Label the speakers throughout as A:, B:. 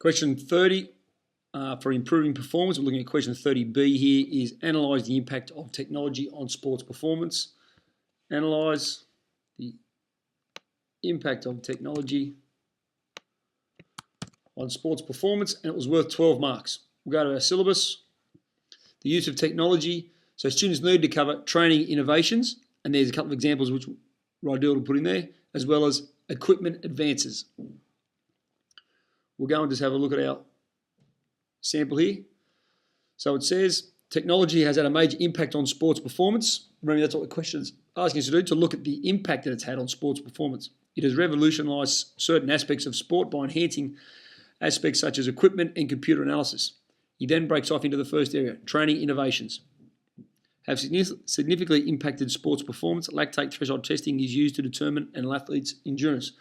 A: Question 30 for improving performance. We're looking at question 30b here is analyse the impact of technology on sports performance. Analyse the impact of technology on sports performance, and it was worth 12 marks. We'll go to our syllabus. The use of technology. So students need to cover training innovations, and there's a couple of examples which Rydell will put in there, as well as equipment advances. We'll go and just have a look at our sample here. So it says, technology has had a major impact on sports performance. Remember, that's what the question's asking us to do, to look at the impact that it's had on sports performance. It has revolutionised certain aspects of sport by enhancing aspects such as equipment and computer analysis. He then breaks off into the first area, training innovations. Have significantly impacted sports performance. Lactate threshold testing is used to determine an athlete's endurance.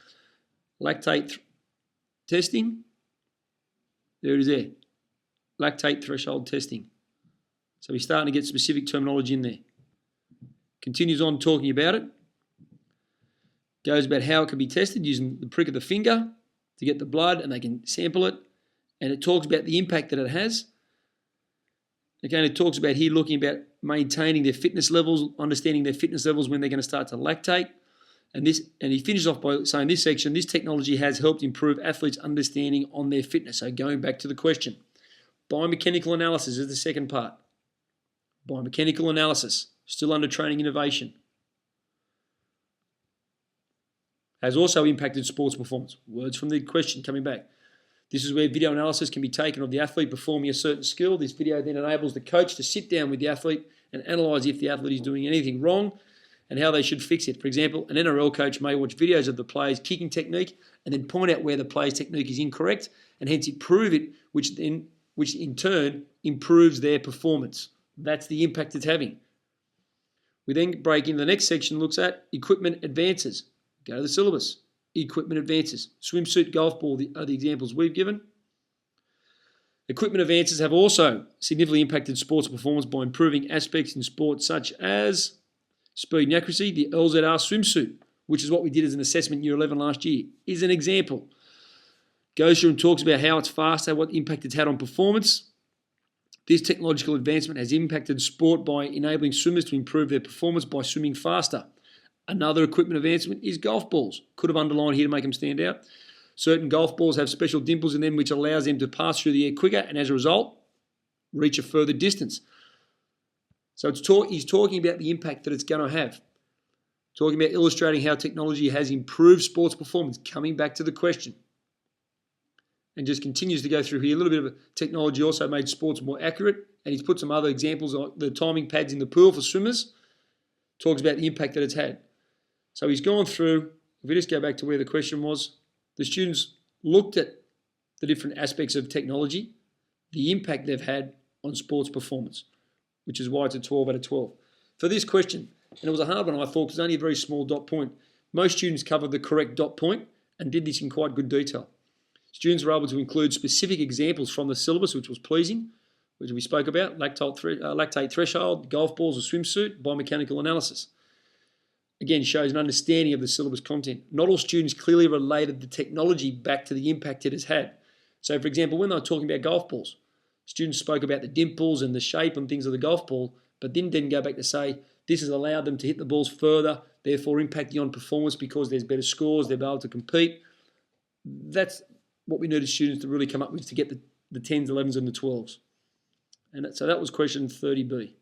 A: Lactate testing, there it is there. Lactate threshold testing. So he's starting to get specific terminology in there. Continues on talking about it. Goes about how it can be tested using the prick of the finger to get the blood, and they can sample it. And it talks about the impact that it has. Again, it talks about here looking about maintaining their fitness levels, understanding their fitness levels when they're going to start to lactate. And he finishes off by saying this section, this technology has helped improve athletes' understanding on their fitness. So going back to the question, biomechanical analysis is the second part. Biomechanical analysis, still under training innovation. Has also impacted sports performance. Words from the question coming back. This is where video analysis can be taken of the athlete performing a certain skill. This video then enables the coach to sit down with the athlete and analyse if the athlete is doing anything wrong and how they should fix it. For example, an NRL coach may watch videos of the player's kicking technique and then point out where the player's technique is incorrect and hence improve it, which in turn improves their performance. That's the impact it's having. We then break into the next section, looks at equipment advances. Go to the syllabus. Equipment advances. Swimsuit, golf ball are the examples we've given. Equipment advances have also significantly impacted sports performance by improving aspects in sport such as speed and accuracy. The LZR swimsuit, which is what we did as an assessment in Year 11 last year, is an example. Goes through and talks about how it's faster, what impact it's had on performance. This technological advancement has impacted sport by enabling swimmers to improve their performance by swimming faster. Another equipment advancement is golf balls. Could have underlined here to make them stand out. Certain golf balls have special dimples in them which allows them to pass through the air quicker and as a result, reach a further distance. So he's talking about the impact that it's going to have. Talking about illustrating how technology has improved sports performance. Coming back to the question. And just continues to go through here. A little bit of technology also made sports more accurate. And he's put some other examples like the timing pads in the pool for swimmers. Talks about the impact that it's had. So he's gone through, if we just go back to where the question was, the students looked at the different aspects of technology, the impact they've had on sports performance, which is why it's a 12 out of 12. For this question, and it was a hard one I thought, because it's only a very small dot point, most students covered the correct dot point and did this in quite good detail. Students were able to include specific examples from the syllabus, which was pleasing, which we spoke about, lactate threshold, golf balls, a swimsuit, biomechanical analysis. Again, shows an understanding of the syllabus content. Not all students clearly related the technology back to the impact it has had. So, for example, when they were talking about golf balls, students spoke about the dimples and the shape and things of the golf ball, but then didn't go back to say, this has allowed them to hit the balls further, therefore impacting on performance because there's better scores, they're able to compete. That's what we need as students to really come up with to get the 10s, 11s and the 12s. And so that was question 30b.